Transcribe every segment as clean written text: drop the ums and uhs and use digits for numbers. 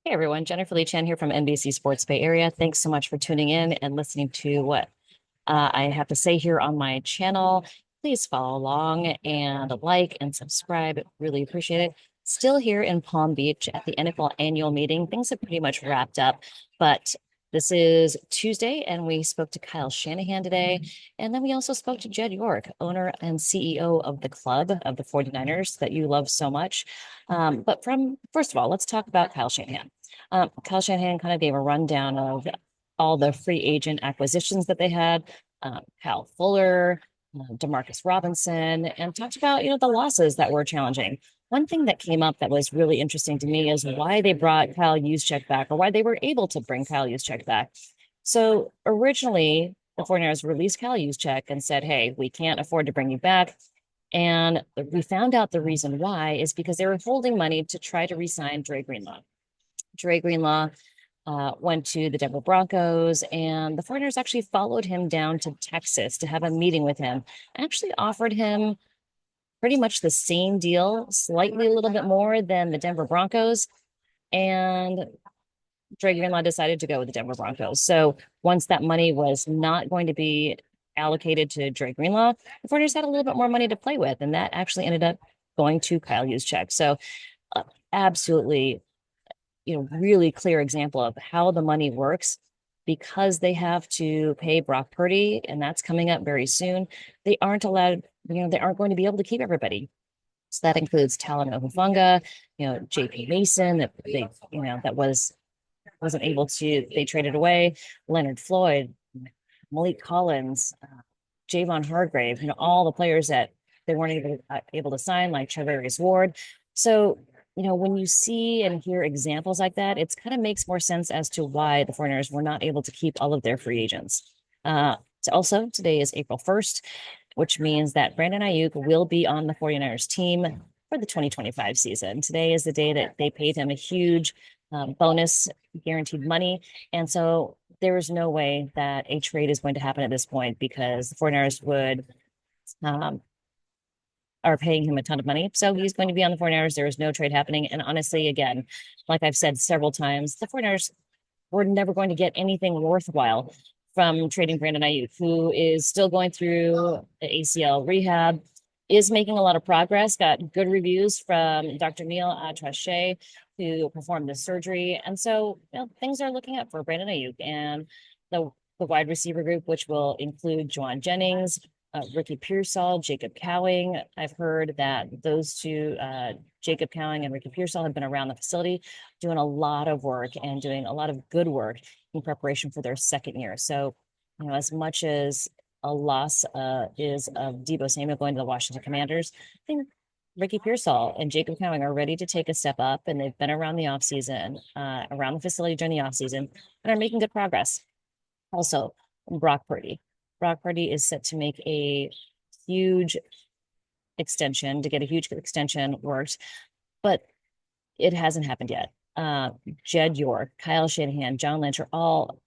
Hey everyone, Jennifer Lee Chan here from NBC Sports Bay Area. Thanks so much for tuning in and listening to what I have to say here on my channel. Please follow along and like and subscribe. Really appreciate it. Still here in Palm Beach at the NFL annual meeting. Things have pretty much wrapped up, but this is Tuesday, and we spoke to Kyle Shanahan today. And then we also spoke to Jed York, owner and CEO of the club of the 49ers that you love so much. But from first of all, let's talk about Kyle Shanahan. Kyle Shanahan kind of gave a rundown of all the free agent acquisitions that they had, Kyle Fuller, Demarcus Robinson, and talked about, the losses that were challenging. One thing that came up that was really interesting to me is why they brought Kyle Juszczyk back, or why they were able to bring Kyle Juszczyk back. So originally, the 49ers released Kyle Juszczyk and said, hey, we can't afford to bring you back. And we found out the reason why is because they were holding money to try to re-sign Dre Greenlaw. Dre Greenlaw went to the Denver Broncos, and the 49ers actually followed him down to Texas to have a meeting with him. Actually offered him pretty much the same deal, slightly a little bit more than the Denver Broncos. And Dre Greenlaw decided to go with the Denver Broncos. So once that money was not going to be allocated to Dre Greenlaw, the 49ers had a little bit more money to play with, and that actually ended up going to Kyle Juszczyk. So absolutely, really clear example of how the money works because they have to pay Brock Purdy, and that's coming up very soon. They aren't allowed, they aren't going to be able to keep everybody. So that includes Talanoa Hufanga, JP Mason that that wasn't able to, they traded away, Leonard Floyd, Malik Collins, Javon Hargrave, all the players that they weren't able to sign, like Charvarius Ward. So, when you see and hear examples like that, it's kind of makes more sense as to why the 49ers were not able to keep all of their free agents. So also, today is April 1st, which means that Brandon Aiyuk will be on the 49ers team for the 2025 season. Today is the day that they paid him a huge bonus, guaranteed money. And so there is no way that a trade is going to happen at this point because the 49ers would um, are paying him a ton of money. So he's going to be on the 49ers. There is no trade happening. And honestly, again, like I've said several times, the 49ers were never going to get anything worthwhile from trading Brandon Aiyuk, who is still going through the ACL rehab, is making a lot of progress, got good reviews from Dr. Neil Atrache, who performed the surgery. And so things are looking up for Brandon Aiyuk and the wide receiver group, which will include Juwan Jennings, Ricky Pearsall, Jacob Cowing. I've heard that those two, Jacob Cowing and Ricky Pearsall, have been around the facility doing a lot of work and doing a lot of good work in preparation for their second year. So, as much as a loss is of Deebo Samuel going to the Washington Commanders, I think Ricky Pearsall and Jacob Cowing are ready to take a step up, and they've been around the offseason, around the facility during the offseason, and are making good progress. Also, Brock Purdy. Brock Purdy is set to make a huge extension, to get a huge extension worked, but it hasn't happened yet. Jed York, Kyle Shanahan, John Lynch are all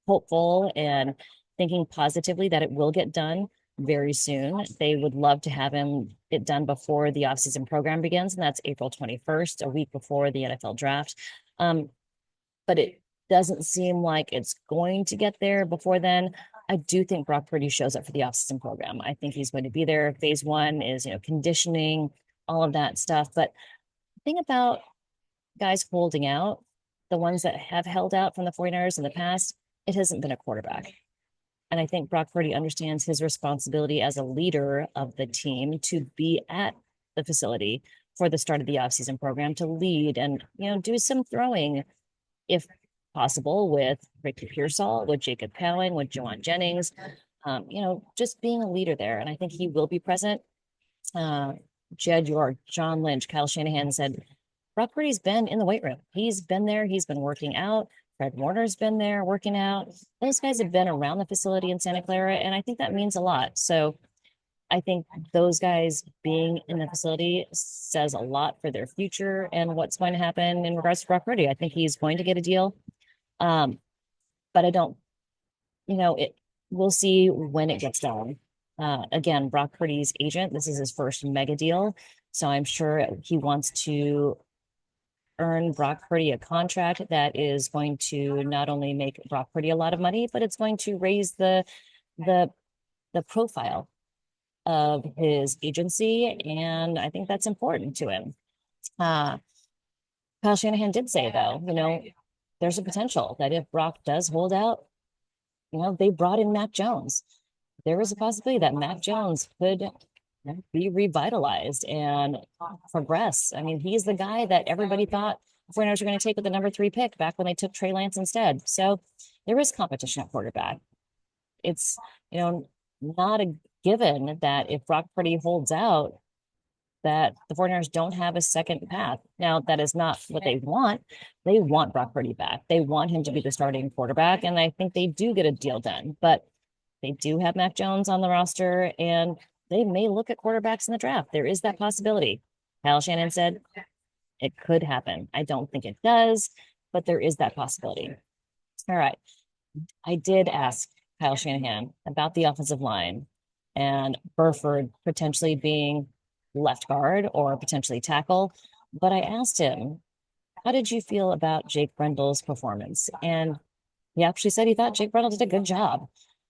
hopeful and thinking positively that it will get done very soon. They would love to have it done before the offseason program begins, and that's April 21st, a week before the NFL draft. But it doesn't seem like it's going to get there before then. I do think Brock Purdy shows up for the offseason program. I think he's going to be there. Phase one is, conditioning, all of that stuff. But the thing about guys holding out, the ones that have held out from the 49ers in the past, it hasn't been a quarterback. And I think Brock Purdy understands his responsibility as a leader of the team to be at the facility for the start of the offseason program, to lead and, do some throwing if possible with Ricky Pearsall, with Jacob Cowing, with Juwan Jennings, just being a leader there. And I think he will be present. Jed York, John Lynch, Kyle Shanahan said, Brock Purdy's been in the weight room. He's been there. He's been working out. Fred Warner's been there working out. Those guys have been around the facility in Santa Clara, and I think that means a lot. So I think those guys being in the facility says a lot for their future and what's going to happen in regards to Brock Purdy. I think he's going to get a deal. But I don't, we'll see when it gets done. Again, Brock Purdy's agent, this is his first mega deal. So I'm sure he wants to earn Brock Purdy a contract that is going to not only make Brock Purdy a lot of money, but it's going to raise the the profile of his agency, and I think that's important to him. Uh, Kyle Shanahan did say, though, there's a potential that if Brock does hold out, they brought in Mac Jones. There is a possibility that Mac Jones could be revitalized and progress. I mean, he's the guy that everybody thought the 49ers were going to take with the number 3 pick back when they took Trey Lance instead. So there is competition at quarterback. It's, not a given that if Brock Purdy holds out, that the 49ers don't have a second path. Now, that is not what they want. They want Brock Purdy back. They want him to be the starting quarterback, and I think they do get a deal done. But they do have Mac Jones on the roster, and they may look at quarterbacks in the draft. There is that possibility. Kyle Shanahan said it could happen. I don't think it does, but there is that possibility. All right. I did ask Kyle Shanahan about the offensive line and Burford potentially being left guard or potentially tackle. But I asked him, how did you feel about Jake Brendel's performance? And he actually said he thought Jake Brendel did a good job.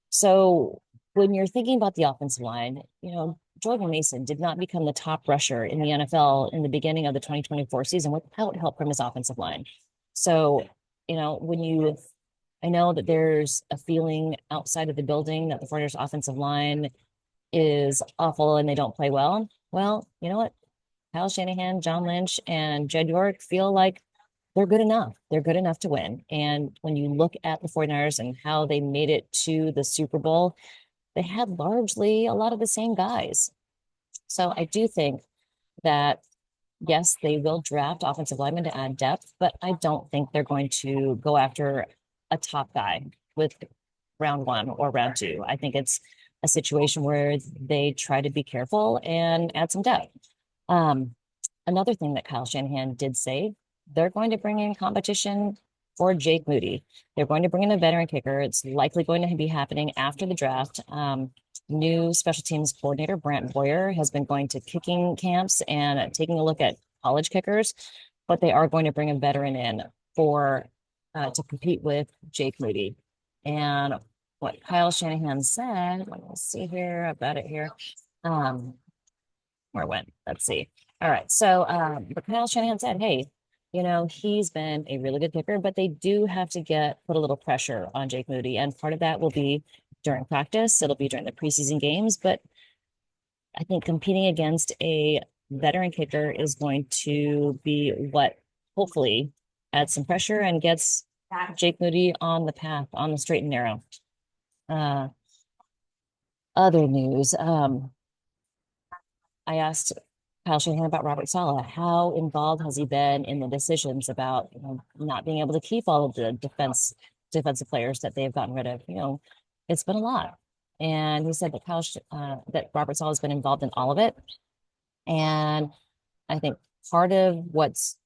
So when you're thinking about the offensive line, Jordan Mason did not become the top rusher in the NFL in the beginning of the 2024 season without help from his offensive line. So, I know that there's a feeling outside of the building that the 49ers offensive line is awful and they don't play well. Well, you know what? Kyle Shanahan, John Lynch, and Jed York feel like they're good enough. They're good enough to win. And when you look at the 49ers and how they made it to the Super Bowl, they had largely a lot of the same guys. So I do think that, yes, they will draft offensive linemen to add depth, but I don't think they're going to go after a top guy with round 1 or round 2. I think it's a situation where they try to be careful and add some depth. Another thing that Kyle Shanahan did say, they're going to bring in competition for Jake Moody. They're going to bring in a veteran kicker. It's likely going to be happening after the draft. New special teams coordinator Brant Boyer has been going to kicking camps and taking a look at college kickers, but they are going to bring a veteran in for to compete with Jake Moody. And what Kyle Shanahan said, let me see here, I've got it here. Where went? Let's see. All right. So, but Kyle Shanahan said, hey, he's been a really good kicker, but they do have to put a little pressure on Jake Moody. And part of that will be during practice. It'll be during the preseason games. But I think competing against a veteran kicker is going to be what hopefully adds some pressure and gets Jake Moody on the path, on the straight and narrow. Other news. I asked Kyle Shanahan about Robert Saleh. How involved has he been in the decisions about not being able to keep all of the defensive players that they have gotten rid of? It's been a lot. And he said that that Robert Saleh has been involved in all of it. And I think part of what's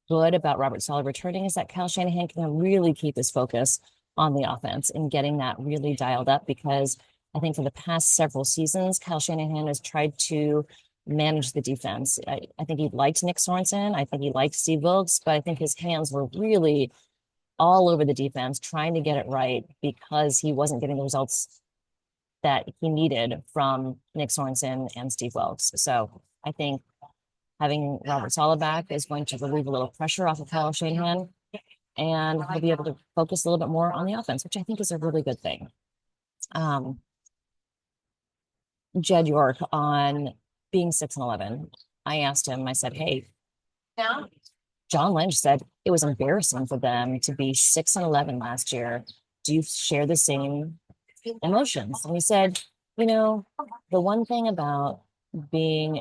good about Robert Saleh returning is that Kyle Shanahan can really keep his focus on the offense and getting that really dialed up, because I think for the past several seasons, Kyle Shanahan has tried to manage the defense. I think he liked Nick Sorensen. I think he liked Steve Wilkes, but I think his hands were really all over the defense, trying to get it right because he wasn't getting the results that he needed from Nick Sorensen and Steve Wilkes. So I think having Robert Saleh back is going to relieve a little pressure off of Kyle Shanahan, and he'll be able to focus a little bit more on the offense, which I think is a really good thing. Jed York on being 6-11. I asked him, I said, hey, John Lynch said it was embarrassing for them to be 6-11 last year. Do you share the same emotions? And he said, the one thing about being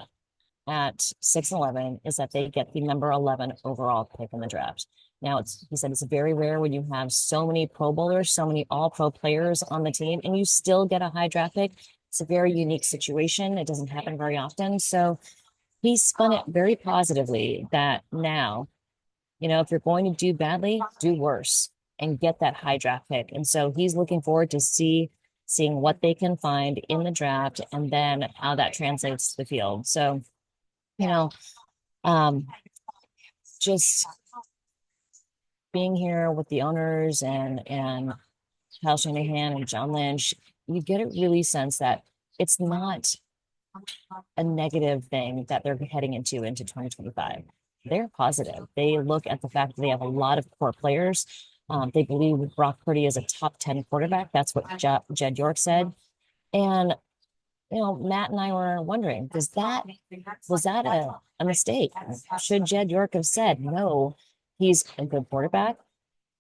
at 6-11 is that they get the number 11 overall pick in the draft. Now, he said it's very rare when you have so many Pro Bowlers, so many all-pro players on the team, and you still get a high draft pick. It's a very unique situation. It doesn't happen very often. So he spun it very positively that now, if you're going to do badly, do worse and get that high draft pick. And so he's looking forward to seeing what they can find in the draft and then how that translates to the field. So, just being here with the owners and Kyle Shanahan and John Lynch, you get a really sense that it's not a negative thing that they're heading into 2025. They're positive. They look at the fact that they have a lot of core players. They believe Brock Purdy is a top 10 quarterback. That's what Jed York said. And Matt and I were wondering, was that a mistake? Should Jed York have said, no, he's a good quarterback?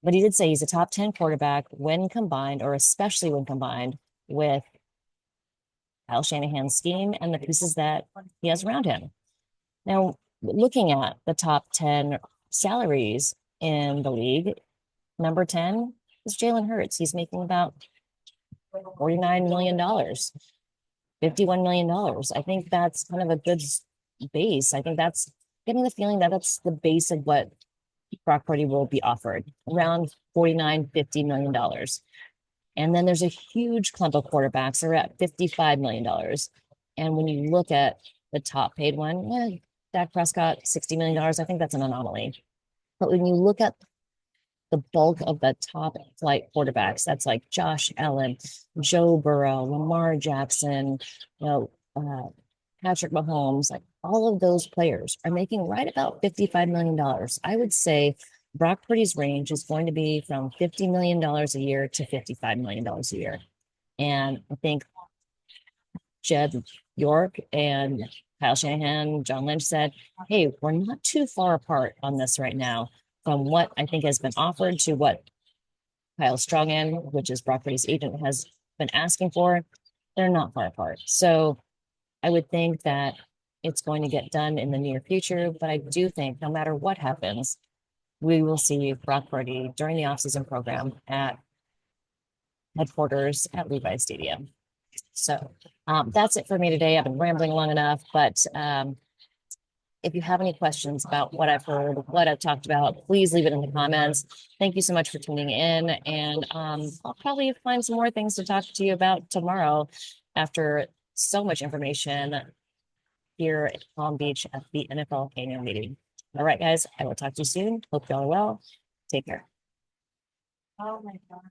But he did say he's a top 10 quarterback when combined, or especially when combined with Kyle Shanahan's scheme and the pieces that he has around him. Now, looking at the top 10 salaries in the league, number 10 is Jalen Hurts. He's making about $49 million, $51 million. I think that's kind of a good base. I think that's getting the feeling that that's the base of what Brock Purdy will be offered, around $49-50 million. And then there's a huge clump of quarterbacks that are at $55 million. And when you look at the top paid one, Dak Prescott, $60 million. I think that's an anomaly. But when you look at the bulk of the top flight quarterbacks, that's like Josh Allen, Joe Burrow, Lamar Jackson, Patrick Mahomes, like all of those players are making right about $55 million. I would say Brock Purdy's range is going to be from $50 million a year to $55 million a year. And I think Jed York and Kyle Shanahan, John Lynch said, hey, we're not too far apart on this right now from what I think has been offered to what Kyle Strongan, which is Brock Purdy's agent, has been asking for. They're not far apart. So I would think that it's going to get done in the near future, but I do think no matter what happens, we will see Brock Purdy during the offseason program at headquarters at Levi Stadium. So that's it for me today. I've been rambling long enough, but if you have any questions about what I've heard, what I've talked about, please leave it in the comments. Thank you so much for tuning in. And I'll probably find some more things to talk to you about tomorrow after so much information here at Palm Beach at the NFL annual meeting. All right, guys, I will talk to you soon. Hope you all are well. Take care. Oh my God.